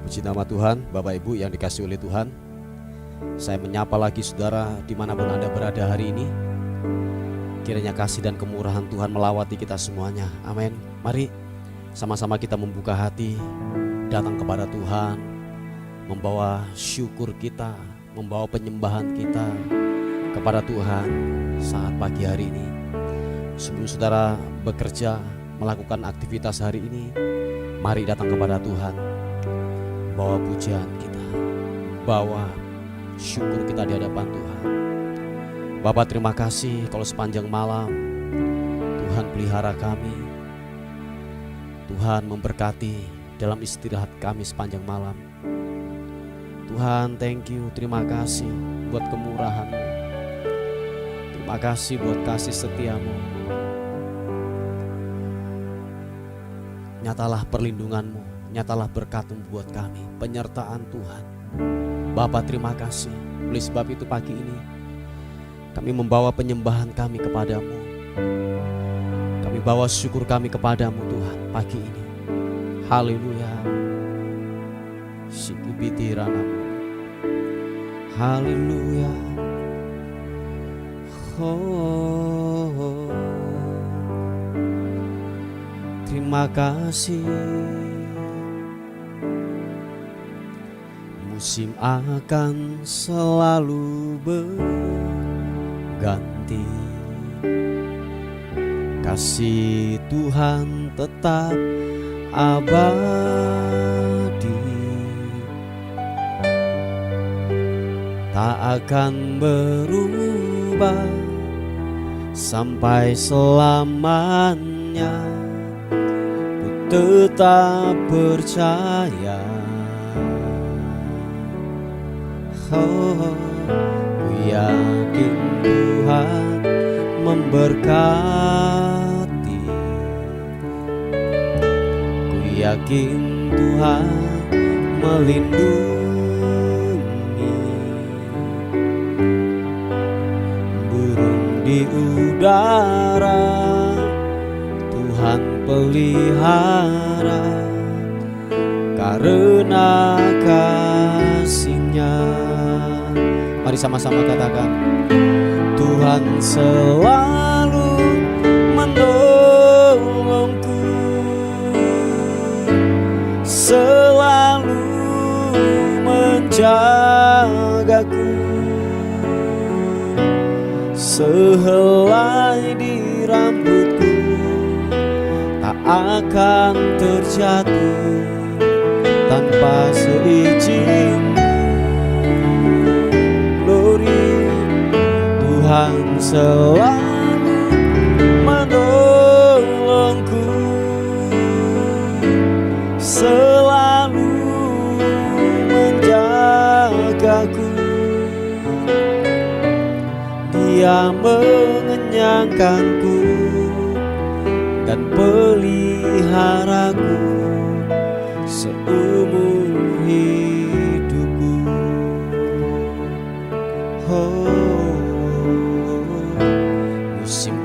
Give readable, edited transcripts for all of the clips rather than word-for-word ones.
Puji nama Tuhan, Bapak Ibu yang dikasihi oleh Tuhan. Saya menyapa lagi saudara dimanapun Anda berada hari ini. Kiranya kasih dan kemurahan Tuhan melawati kita semuanya. Amin. Mari sama-sama kita membuka hati, datang kepada Tuhan, membawa syukur kita, membawa penyembahan kita kepada Tuhan saat pagi hari ini. Sebelum saudara bekerja, melakukan aktivitas hari ini, mari datang kepada Tuhan, bawa pujian kita, bawa syukur kita di hadapan Tuhan. Bapa, terima kasih kalau sepanjang malam Tuhan pelihara kami, Tuhan memberkati dalam istirahat kami sepanjang malam. Tuhan, thank you, terima kasih buat kemurahan-Mu, terima kasih buat kasih setia-Mu. Nyatalah perlindungan-Mu, nyatalah berkat-Mu buat kami, penyertaan Tuhan. Bapa, terima kasih. Oleh sebab itu pagi ini kami membawa penyembahan kami kepadamu, kami bawa syukur kami kepadamu Tuhan pagi ini. Haleluya. Sikibitiranamu. Haleluya. Oh, terima kasih. Musim akan selalu berganti, kasih Tuhan tetap abadi, tak akan berubah sampai selamanya. Ku tetap percaya. Oh, ku yakin Tuhan memberkati, ku yakin Tuhan melindungi. Burung di udara Tuhan pelihara, karena kasih-Nya. Mari sama-sama katakan, Tuhan selalu menolongku, selalu menjagaku, sehelai di rambutku tak akan terjatuh tanpa seizin. Tuhan selalu menolongku, selalu menjagaku. Dia mengenyangkanku dan peliharaku seumur hidupku.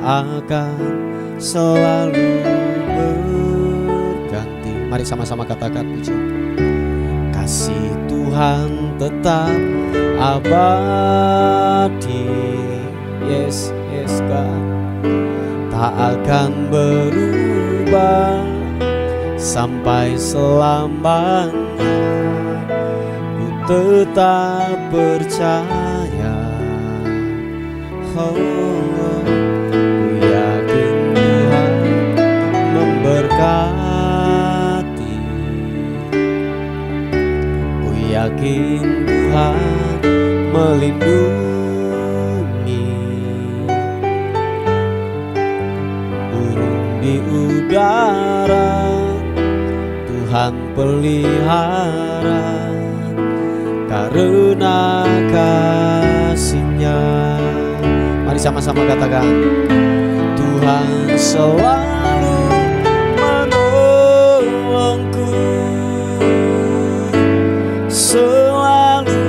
Akan selalu berganti. Mari sama-sama katakan puji. Kasih Tuhan tetap abadi. Yes, yes God. Tak akan berubah sampai selamanya. Ku tetap percaya. Oh, berkati, ku yakin Tuhan melindungi. Burung di udara Tuhan pelihara, karena kasih-Nya. Mari sama-sama katakan, Tuhan selalu menolongku, selalu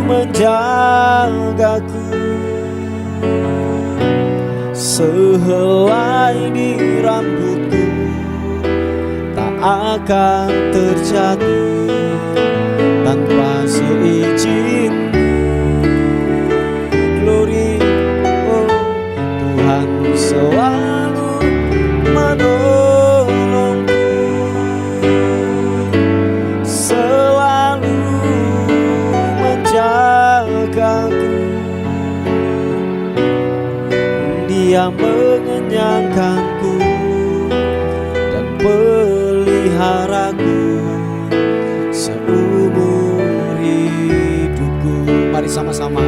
menjagaku, sehelai di rambutku tak akan terjatuh tanpa seizin. Glory, oh Tuhan selalu menolongku, selalu menjagaku. Dia mengenyangkanku dan peliharaku seumur hidupku. Mari sama-sama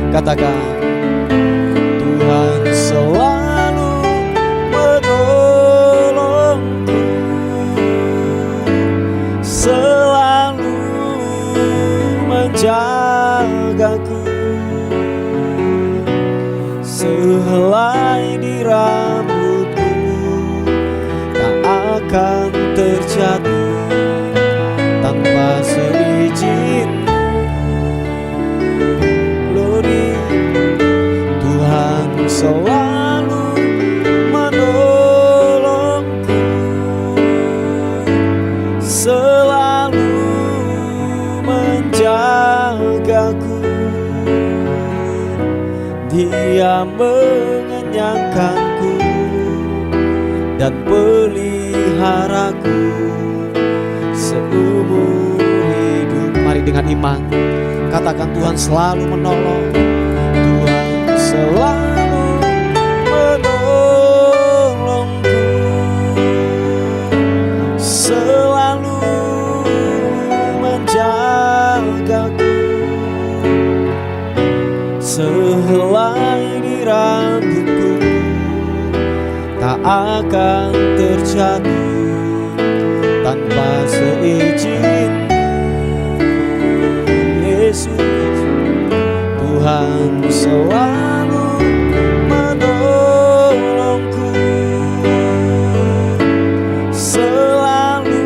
katakan, Tuhan selalu menolongku, selalu menjagaku. Sehelai di rambutku tak akan terjatuh tanpa seizin. Glory, Tuhan selalu menolongku, selalu menjagaku. Dia mengenyangkanku dan peliharaku seumur hidup. Mari dengan iman katakan, Tuhan selalu menolong, Tuhan selalu menolongku, selalu menjagaku. Sehelai di rambutku tak akan terjatuh tanpa seizin. Yesus, Tuhan selalu menolongku, selalu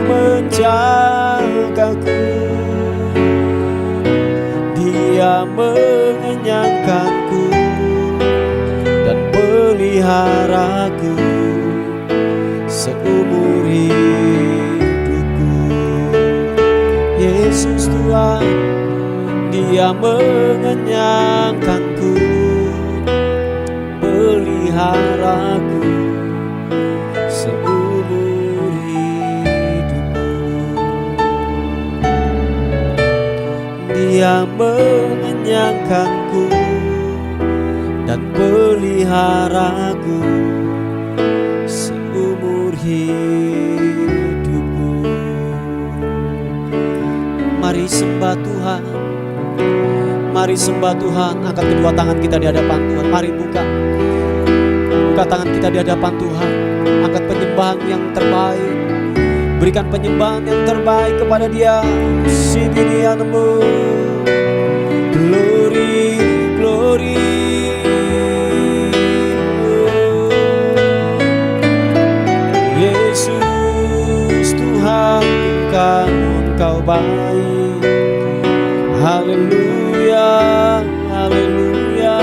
menjagaku. Dia mengenyangkanku dan peliharaku seumur hidupku. Yesus Tuhan, Dia mengenyangkanku, peliharaku seumur hidupku. Dia mengenyangkanku dan peliharaku seumur hidupku. Mari sembah Tuhan, mari sembah Tuhan. Angkat kedua tangan kita di hadapan Tuhan. Mari buka tangan kita di hadapan Tuhan. Angkat penyembahan yang terbaik, berikan penyembahan yang terbaik kepada Dia. Sidinianmu, glory, glory. Yesus Tuhan, Engkau baik. Haleluya, haleluya.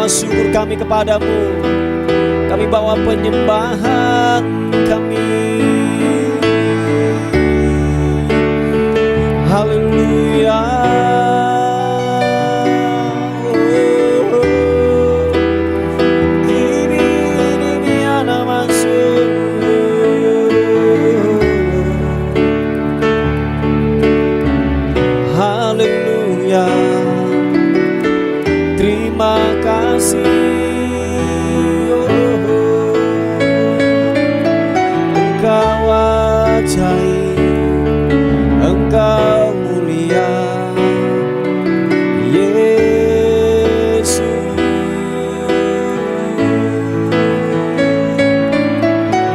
Syukur kami kepadamu, kami bawa penyembahan kami. Haleluya. Haleluya. Terima kasih, Engkau ajaib, Engkau mulia, Yesus.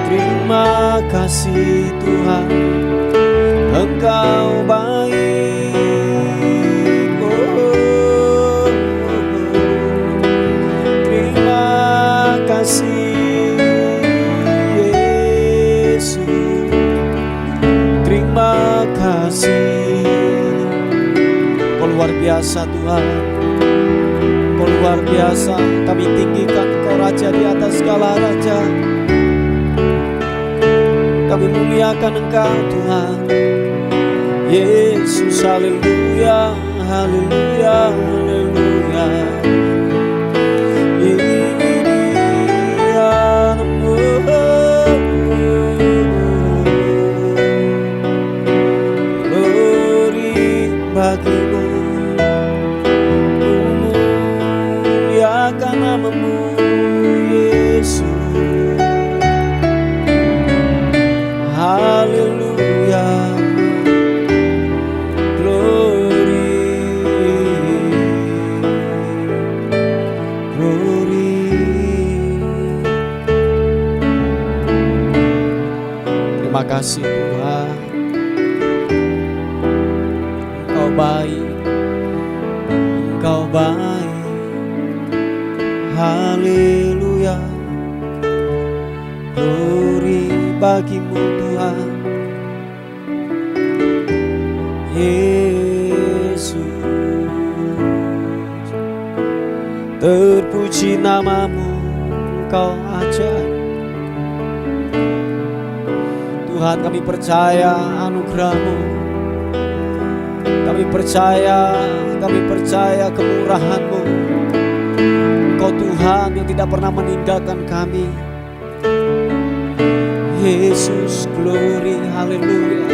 Terima kasih Tuhan, Engkau baik. Yesus. Terima kasih. Kau luar biasa Tuhan, Kau luar biasa. Kami tinggikan Kau Raja di atas segala raja. Kami muliakan Engkau Tuhan Yesus. Haleluya, haleluya, haleluya. Bagimu, muliakan namamu Yesus. Haleluya, glory, glory. Terima kasih Tuhan, Engkau baik, Engkau baik. Haleluya, glory bagimu Tuhan Yesus. Terpuji namamu, Engkau ajaib Tuhan. Kami percaya anugerah-Mu, kami percaya kemurahan-Mu. Engkau Tuhan yang tidak pernah meninggalkan kami. Yesus, glory, haleluya.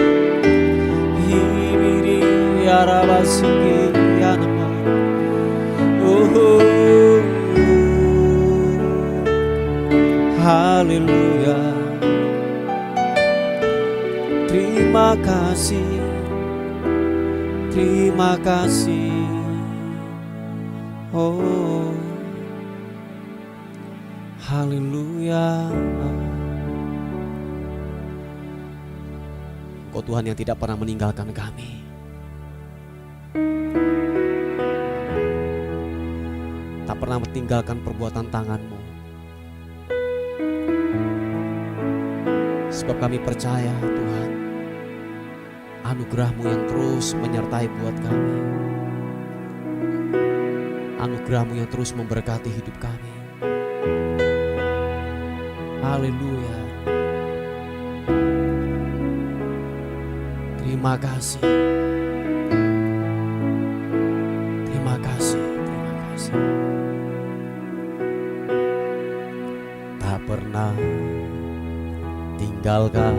Hibiri ya rabasiki ya nama. Oh, haleluya. Terima kasih, terima kasih. Oh, haleluya. Engkau Tuhan yang tidak pernah meninggalkan kami. Tak pernah meninggalkan perbuatan tangan-Mu. Sebab kami percaya Tuhan, anugerah-Mu yang terus menyertai buat kami. Anugerah-Mu yang terus memberkati hidup kami. Haleluya. Terima kasih. Terima kasih, terima kasih. Tak pernah tinggalkan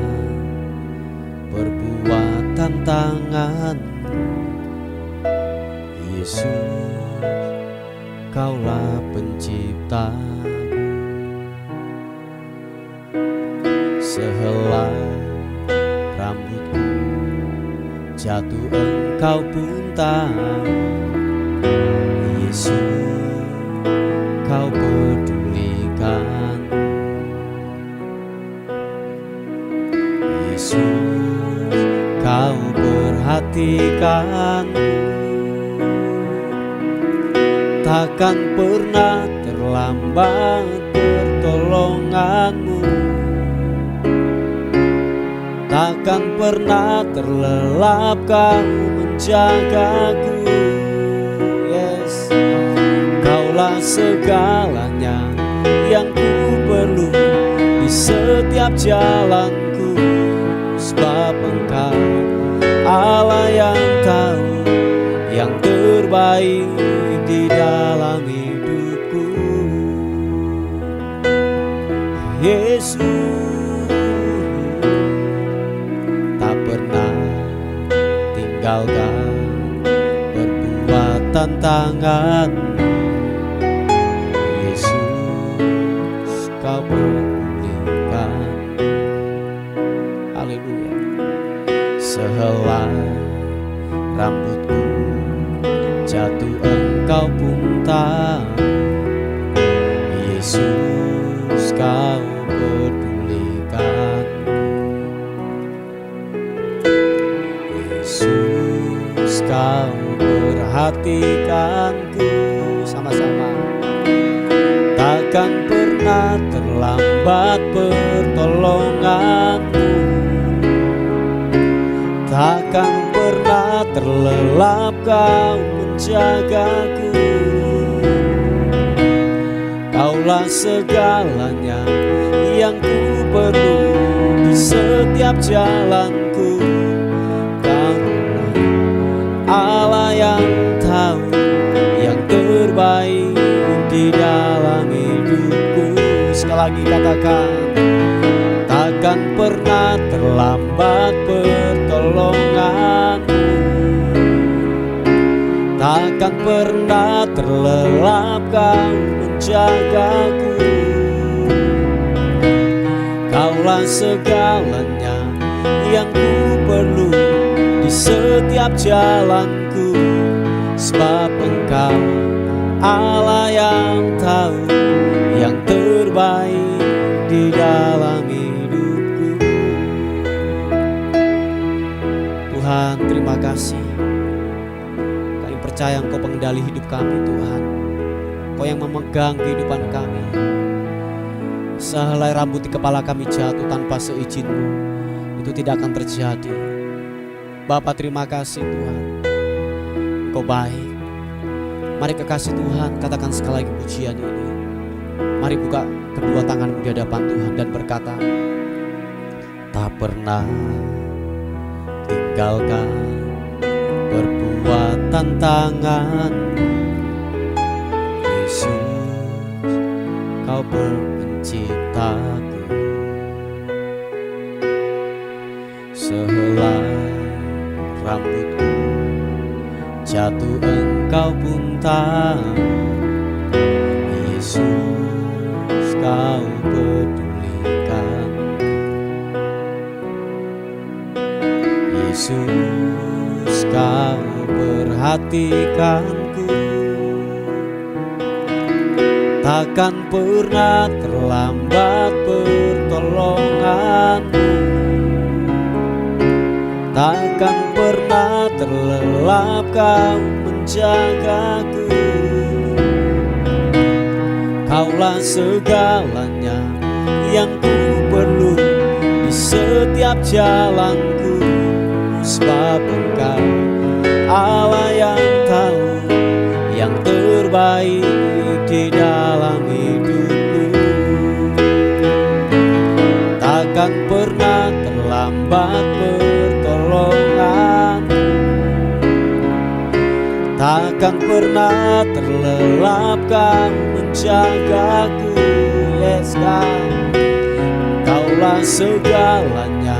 perbuatan tangan Yesus, Kaulah pencipta. Sehelai rambutku jatuh Engkau pun tahu. Yesus, Kau pedulikan. Yesus, Kau perhatikan. Takkan pernah terlambat pertolongan-Mu. Takkan pernah terlelap Kau menjagaku. Yes, Kaulah segalanya yang ku perlu di setiap jalanku. Sebab Engkau Allah yang tahu yang terbaik di dalam hidupku. Yesus, tak pernah tinggalkan perbuatan tangan. Yesus, Kau pedulikan. Haleluya. Sehelai rambutku jatuh Engkau pun tahu. Yesus, Kau pedulikan. Yesus, Kau perhatikanku. Sama-sama. Takkan pernah terlambat pertolongan-Mu. terlelap Kau menjagaku. Kaulah segalanya yang ku perlu di setiap jalanku. Karena Allah yang tahu yang terbaik di dalam hidupku. Sekali lagi katakan, takkan pernah terlambat pertolonganmu, takkan pernah terlelap Kau menjagaku. Kaulah segalanya yang ku perlu di setiap jalanku. Sebab Engkau Allah yang tahu yang terbaik di dalam hidupku. Tuhan, terima kasih. Kami percaya Engkau pengendali hidup kami, Tuhan. Engkau yang memegang kehidupan kami. Sehelai rambut di kepala kami jatuh tanpa seizin-Mu, itu tidak akan terjadi. Bapa, terima kasih Tuhan, Engkau baik. Mari kekasih Tuhan, katakan sekali lagi pujian ini. Mari buka kedua tanganmu di hadapan Tuhan dan berkata, tak pernah tinggalkan perbuatan tangan-Mu, Yesus, Kau penciptaku. Sehelai rambutku jatuh Engkau pun tahu, Yesus, Kau pedulikan. Yesus, Kau perhatikanku. Takkan pernah terlambat pertolongan-Mu, takkan pernah terlelap Kau menjagaku. Kaulah segalanya yang ku perlu di setiap jalanku. Sebab Engkau Allah yang tahu yang terbaik di dalam hidupku. Takkan pernah terlambat pertolongan, takkan pernah terlelap Kau menjagaku. Yes God, Kaulah segalanya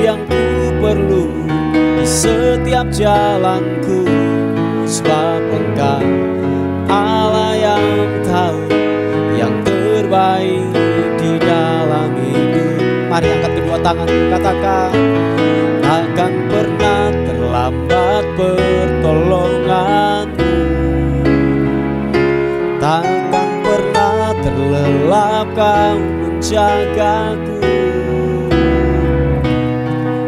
yang ku perlu di setiap jalanku. Sebab Engkau Allah yang tahu yang terbaik di dalam hidup. Mari angkat kedua tangan, katakan, takkan pernah terlambat pertolongan-Mu, takkan pernah terlelap Kau menjagaku.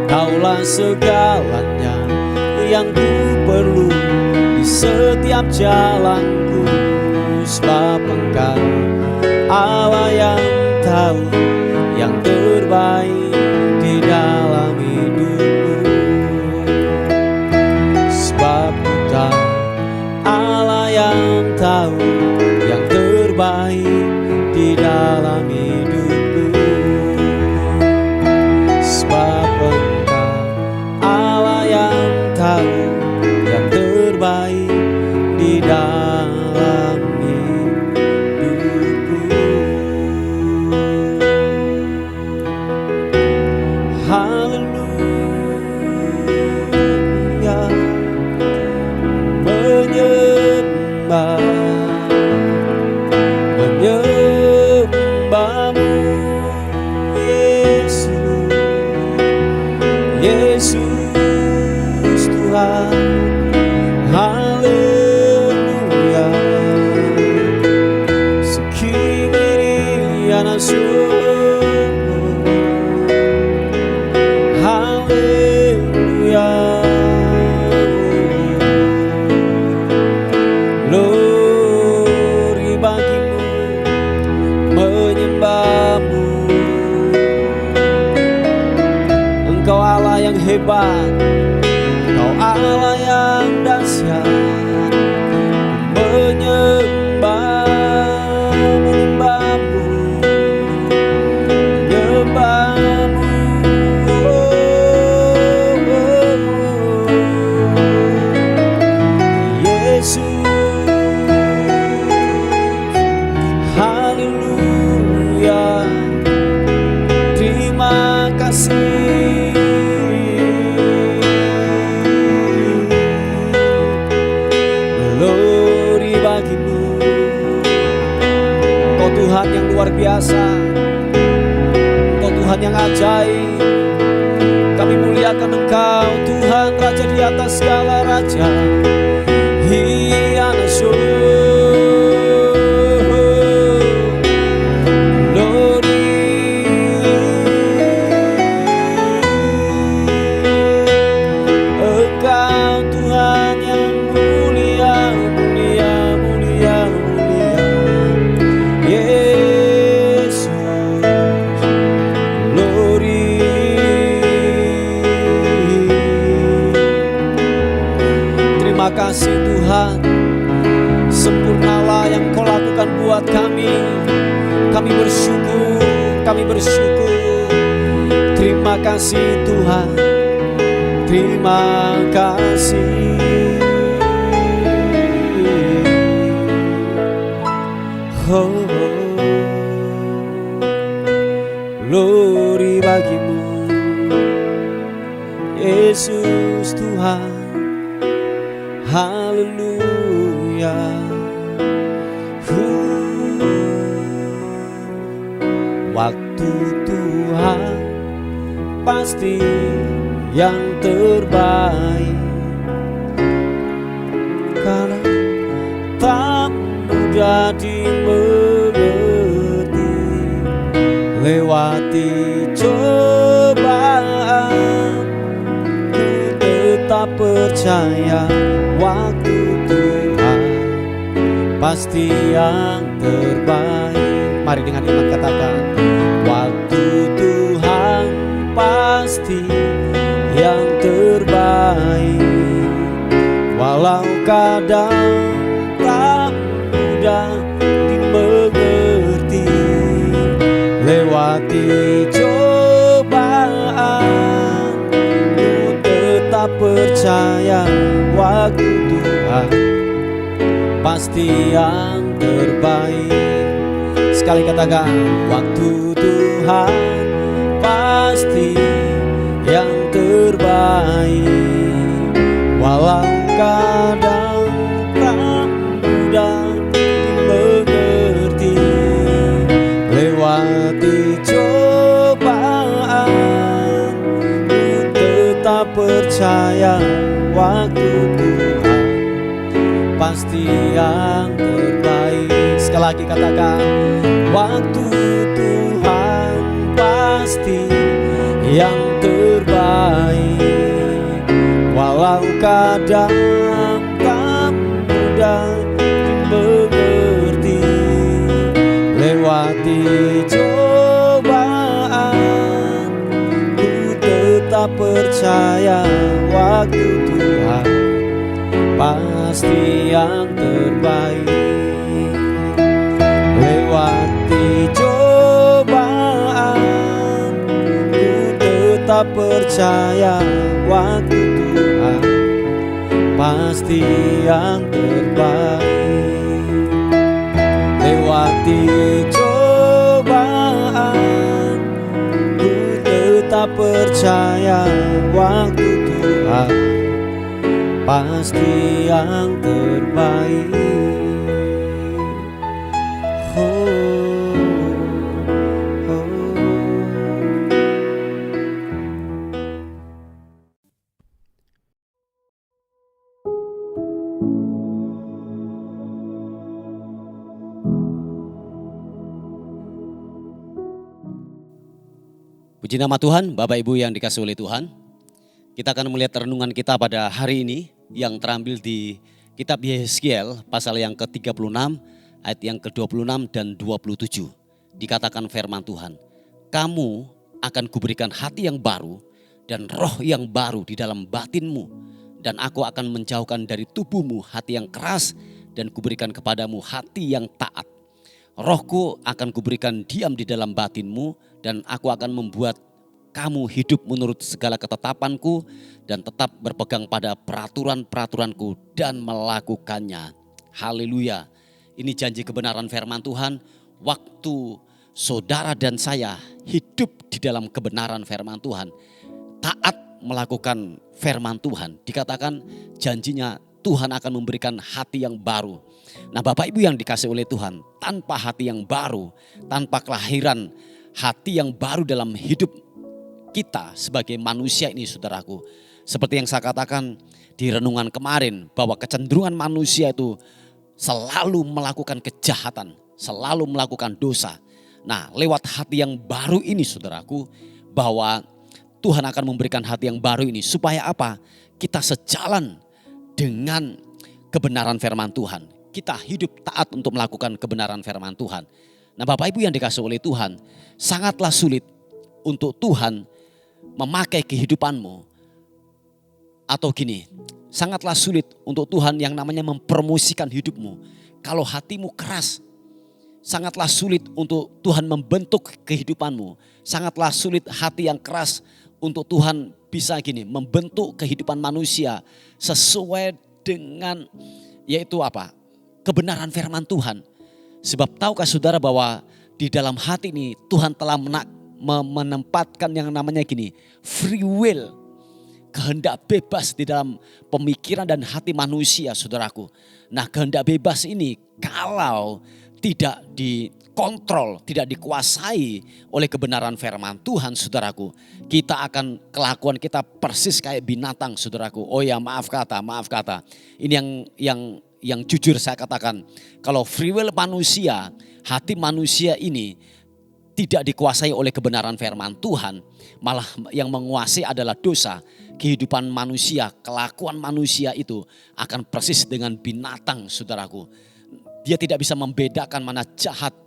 Kaulah segalanya yang ku perlu di setiap jalanku. Sebab Engkau Allah yang tahu yang terbaik di dalam hidupku. Sebab Engkau Allah yang tahu yang terbaik di dalam hidupku. Sebab Engkau Allah yang tahu yang terbaik di dalam hidupku. Haleluya, menyembah-Mu Yesus, Yesus Tuhan. Haleluya, sekini anasun. Haleluya, glory bagimu, menyembah-Mu. Engkau Allah yang hebat, Engkau Engkau Allah yang dahsyat, menyembahmu, Yesus. Haleluya, terima kasih. Glory bagimu, Kau Tuhan yang luar biasa, Kau Tuhan yang ajaib. Kami muliakan Engkau Tuhan, Raja di atas segala raja. Engkau Tuhan yang mulia, mulia, mulia, mulia, Yesus. Glory. Terima kasih Tuhan, sempurnalah yang Kau lakukan buat kami. Kami bersyukur, kami bersyukur. Terima kasih Tuhan, terima kasih. Oh, glory bagimu, Yesus Tuhan. Haleluya. Waktu Tuhan pasti yang terbaik, karena tak mudah dimengerti. Lewati cobaan, ku tetap percaya waktu Tuhan pasti yang terbaik. Mari dengan iman katakan, waktu Tuhan pasti yang terbaik. Walau kadang tak mudah dimengerti. Lewati cobaan, ku tetap percaya waktu Tuhan pasti yang terbaik. Sekali katakan, waktu Tuhan pasti yang terbaik. Walau kadang tak mudah dimengerti. Lewati cobaan, ku tetap percaya waktu Tuhan pasti yang terbaik. Sekali lagi katakan, waktu Tuhan pasti yang terbaik. Walau kadang tak mudah dimengerti. Lewati cobaan, ku tetap percaya waktu Tuhan pasti yang terbaik. Lewati cobaan, ku tetap percaya waktu Tuhan pasti yang terbaik. Lewati cobaan, ku tetap percaya waktu Tuhan pasti yang terbaik. Puji nama Tuhan, Bapak Ibu yang dikasihi oleh Tuhan. Kita akan melihat renungan kita pada hari ini yang terambil di kitab Yehezkiel pasal yang ke-36 ayat yang ke-26 dan 27. Dikatakan firman Tuhan, kamu akan kuberikan hati yang baru dan roh yang baru di dalam batinmu. Dan aku akan menjauhkan dari tubuhmu hati yang keras dan kuberikan kepadamu hati yang taat. Rohku akan kuberikan diam di dalam batinmu dan aku akan membuat kamu hidup menurut segala ketetapanku dan tetap berpegang pada peraturan-peraturanku dan melakukannya. Haleluya. Ini janji kebenaran firman Tuhan. Waktu saudara dan saya hidup di dalam kebenaran firman Tuhan, taat melakukan firman Tuhan, dikatakan janjinya Tuhan akan memberikan hati yang baru. Nah Bapak Ibu yang dikasih oleh Tuhan, tanpa hati yang baru, tanpa kelahiran hati yang baru dalam hidup kita sebagai manusia ini saudaraku. Seperti yang saya katakan di renungan kemarin, bahwa kecenderungan manusia itu selalu melakukan kejahatan, selalu melakukan dosa. Nah lewat hati yang baru ini saudaraku, bahwa Tuhan akan memberikan hati yang baru ini supaya apa? Kita sejalan dengan kebenaran firman Tuhan. Kita hidup taat untuk melakukan kebenaran firman Tuhan. Nah Bapak Ibu yang dikasih oleh Tuhan, sangatlah sulit untuk Tuhan memakai kehidupanmu. Atau gini, sangatlah sulit untuk Tuhan yang namanya mempromosikan hidupmu kalau hatimu keras. Sangatlah sulit untuk Tuhan membentuk kehidupanmu. Sangatlah sulit hati yang keras untuk Tuhan bisa gini membentuk kehidupan manusia sesuai dengan yaitu apa? Kebenaran firman Tuhan. Sebab tahukah saudara bahwa di dalam hati ini Tuhan telah menempatkan yang namanya gini, free will. Kehendak bebas di dalam pemikiran dan hati manusia saudaraku. Nah kehendak bebas ini kalau tidak dikontrol, tidak dikuasai oleh kebenaran firman Tuhan saudaraku, kita akan kelakuan kita persis kayak binatang saudaraku. Oh ya maaf kata. Ini yang jujur saya katakan, kalau free will manusia, hati manusia ini tidak dikuasai oleh kebenaran firman Tuhan, malah yang menguasai adalah dosa. Kehidupan manusia, kelakuan manusia itu akan persis dengan binatang saudaraku. Dia tidak bisa membedakan mana jahat,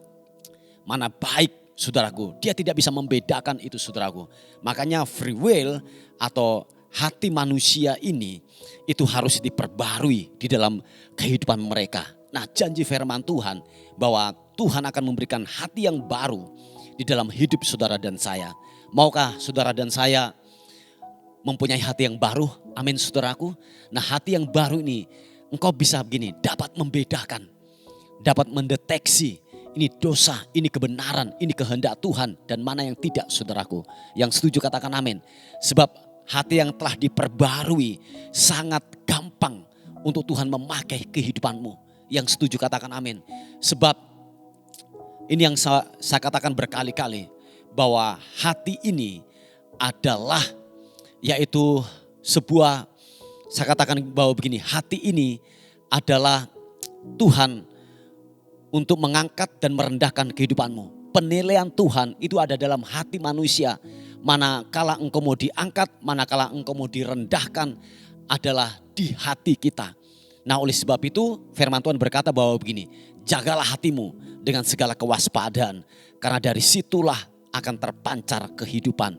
mana baik saudaraku. Dia tidak bisa membedakan itu saudaraku. Makanya free will atau hati manusia ini itu harus diperbarui di dalam kehidupan mereka. Nah janji firman Tuhan bahwa Tuhan akan memberikan hati yang baru di dalam hidup saudara dan saya. Maukah saudara dan saya mempunyai hati yang baru? Amin saudaraku. Nah hati yang baru ini engkau bisa begini, dapat membedakan, dapat mendeteksi ini dosa, ini kebenaran, ini kehendak Tuhan dan mana yang tidak saudaraku. Yang setuju katakan amin. Sebab hati yang telah diperbarui sangat gampang untuk Tuhan memakai kehidupanmu. Yang setuju katakan amin. Sebab ini yang saya katakan berkali-kali, bahwa hati ini adalah yaitu sebuah, saya katakan bahwa begini, hati ini adalah Tuhan untuk mengangkat dan merendahkan kehidupanmu. Penilaian Tuhan itu ada dalam hati manusia. Manakala engkau mau diangkat, manakala engkau mau direndahkan adalah di hati kita. Nah oleh sebab itu firman Tuhan berkata bahwa begini, jagalah hatimu dengan segala kewaspadaan, karena dari situlah akan terpancar kehidupan.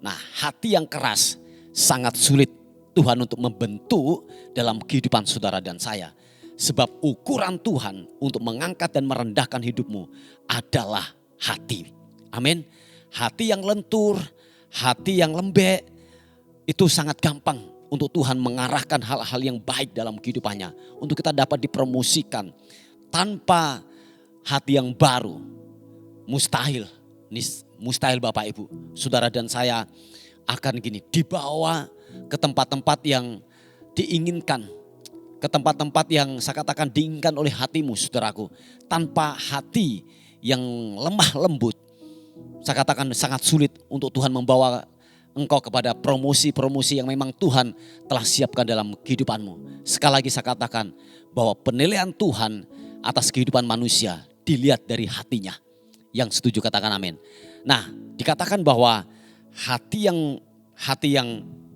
Nah hati yang keras sangat sulit Tuhan untuk membentuk dalam kehidupan saudara dan saya. Sebab ukuran Tuhan untuk mengangkat dan merendahkan hidupmu adalah hati. Amin. Hati yang lentur, hati yang lembek itu sangat gampang untuk Tuhan mengarahkan hal-hal yang baik dalam kehidupannya. Untuk kita dapat dipromosikan. Tanpa hati yang baru mustahil. Mustahil Bapak Ibu, saudara dan saya akan gini dibawa ke tempat-tempat yang diinginkan. Ke tempat-tempat yang saya katakan diinginkan oleh hatimu saudaraku. Tanpa hati yang lemah lembut, saya katakan sangat sulit untuk Tuhan membawa engkau kepada promosi-promosi yang memang Tuhan telah siapkan dalam kehidupanmu. Sekali lagi saya katakan bahwa penilaian Tuhan atas kehidupan manusia dilihat dari hatinya. Yang setuju katakan amin. Nah dikatakan bahwa hati yang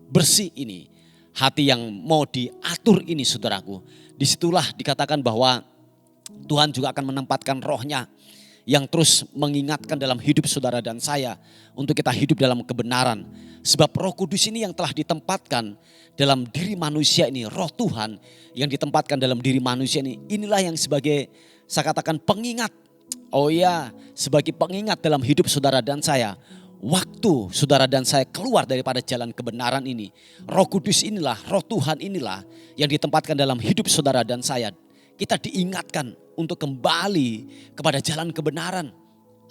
bersih ini, hati yang mau diatur ini saudaraku, disitulah dikatakan bahwa Tuhan juga akan menempatkan rohnya yang terus mengingatkan dalam hidup saudara dan saya untuk kita hidup dalam kebenaran. Sebab Roh Kudus ini yang telah ditempatkan dalam diri manusia ini, Roh Tuhan yang ditempatkan dalam diri manusia ini, inilah yang sebagai saya katakan pengingat. Oh ya, sebagai pengingat dalam hidup saudara dan saya. Waktu saudara dan saya keluar daripada jalan kebenaran ini, Roh Kudus inilah, Roh Tuhan inilah yang ditempatkan dalam hidup saudara dan saya. Kita diingatkan untuk kembali kepada jalan kebenaran.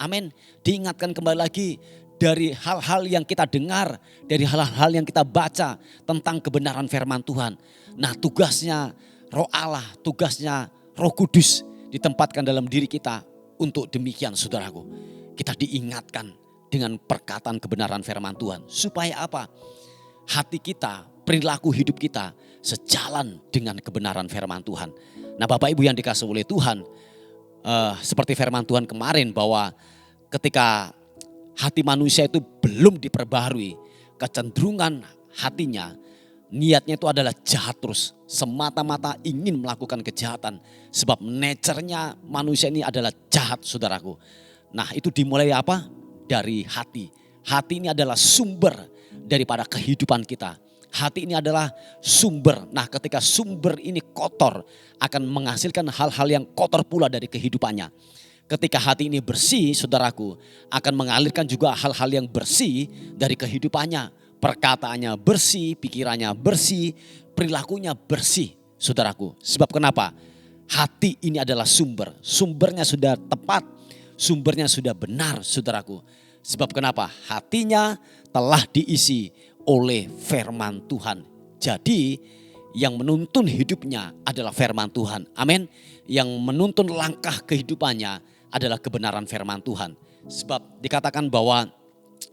Amin. Diingatkan kembali lagi dari hal-hal yang kita dengar, dari hal-hal yang kita baca tentang kebenaran firman Tuhan. Nah, tugasnya Roh Allah, tugasnya Roh Kudus ditempatkan dalam diri kita untuk demikian, saudaraku. Kita diingatkan dengan perkataan kebenaran firman Tuhan. Supaya apa? Hati kita, perilaku hidup kita sejalan dengan kebenaran firman Tuhan. Nah, Bapak Ibu yang dikasihi oleh Tuhan, seperti firman Tuhan kemarin bahwa ketika hati manusia itu belum diperbaharui, kecenderungan hatinya, niatnya itu adalah jahat terus. Semata-mata ingin melakukan kejahatan. Sebab nature-nya manusia ini adalah jahat, saudaraku. Nah, itu dimulai apa? Dari hati. Hati ini adalah sumber daripada kehidupan kita. Hati ini adalah sumber. Nah, ketika sumber ini kotor, akan menghasilkan hal-hal yang kotor pula dari kehidupannya. Ketika hati ini bersih, saudaraku, akan mengalirkan juga hal-hal yang bersih dari kehidupannya. Perkataannya bersih, pikirannya bersih, perilakunya bersih, saudaraku. Sebab kenapa? Hati ini adalah sumber. Sumbernya sudah tepat, sumbernya sudah benar, saudaraku. Sebab kenapa? Hatinya telah diisi oleh firman Tuhan. Jadi yang menuntun hidupnya adalah firman Tuhan. Amin. Yang menuntun langkah kehidupannya adalah kebenaran firman Tuhan. Sebab dikatakan bahwa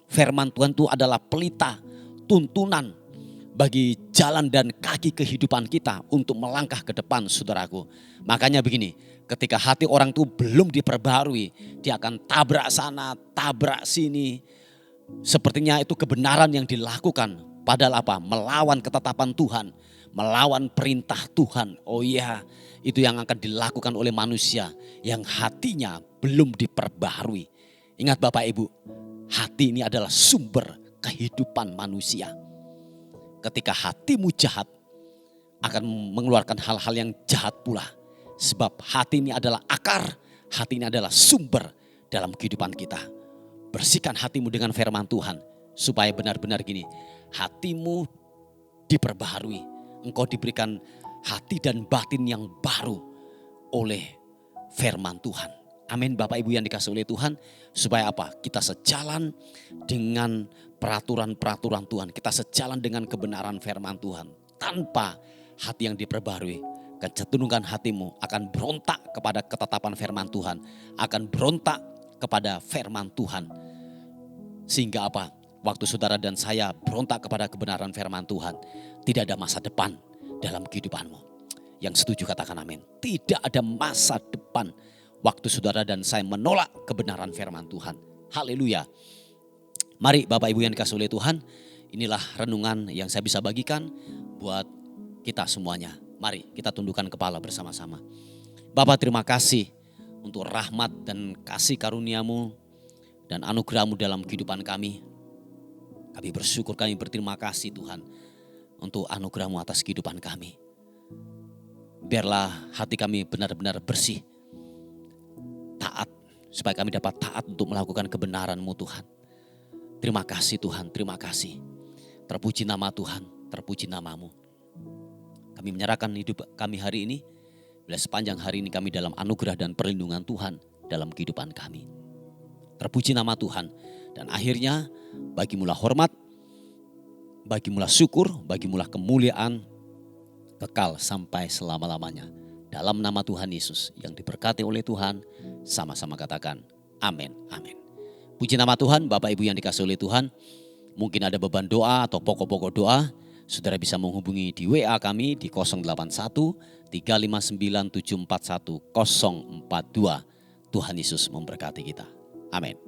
firman Tuhan itu adalah pelita, tuntunan bagi jalan dan kaki kehidupan kita untuk melangkah ke depan, saudaraku. Makanya begini, ketika hati orang itu belum diperbarui, dia akan tabrak sana, tabrak sini. Sepertinya itu kebenaran yang dilakukan. Padahal apa? Melawan ketetapan Tuhan, melawan perintah Tuhan. Oh iya, itu yang akan dilakukan oleh manusia yang hatinya belum diperbaharui. Ingat Bapak Ibu, hati ini adalah sumber kehidupan manusia. Ketika hatimu jahat, akan mengeluarkan hal-hal yang jahat pula. Sebab hati ini adalah akar, hati ini adalah sumber dalam kehidupan kita. Bersihkan hatimu dengan firman Tuhan. Supaya benar-benar gini, hatimu diperbaharui. Engkau diberikan hati dan batin yang baru oleh firman Tuhan. Amin Bapak Ibu yang dikasihi oleh Tuhan. Supaya apa? Kita sejalan dengan peraturan-peraturan Tuhan. Kita sejalan dengan kebenaran firman Tuhan. Tanpa hati yang diperbaharui, kecenderungan hatimu akan berontak kepada ketetapan firman Tuhan. Akan berontak kepada firman Tuhan. Sehingga apa? Waktu saudara dan saya berontak kepada kebenaran firman Tuhan, tidak ada masa depan dalam kehidupanmu. Yang setuju katakan amin. Tidak ada masa depan waktu saudara dan saya menolak kebenaran firman Tuhan. Haleluya. Mari Bapak Ibu yang dikasihi oleh Tuhan, inilah renungan yang saya bisa bagikan buat kita semuanya. Mari kita tundukkan kepala bersama-sama. Bapa, terima kasih untuk rahmat dan kasih karunia-Mu dan anugerah-Mu dalam kehidupan kami. Kami bersyukur, kami berterima kasih Tuhan untuk anugerah-Mu atas kehidupan kami. Biarlah hati kami benar-benar bersih, taat, supaya kami dapat taat untuk melakukan kebenaran-Mu Tuhan. Terima kasih Tuhan, terima kasih. Terpuji nama Tuhan, terpuji nama-Mu. Kami menyerahkan hidup kami hari ini, bila sepanjang hari ini kami dalam anugerah dan perlindungan Tuhan dalam kehidupan kami. Terpuji nama Tuhan. Dan akhirnya bagimulah hormat, bagimulah syukur, bagimulah kemuliaan kekal sampai selama-lamanya. Dalam nama Tuhan Yesus yang diberkati oleh Tuhan, sama-sama katakan amin, amin. Puji nama Tuhan, Bapak Ibu yang dikasihi oleh Tuhan. Mungkin ada beban doa atau pokok-pokok doa, saudara bisa menghubungi di WA kami di 081 359 741 042. Tuhan Yesus memberkati kita. Amin.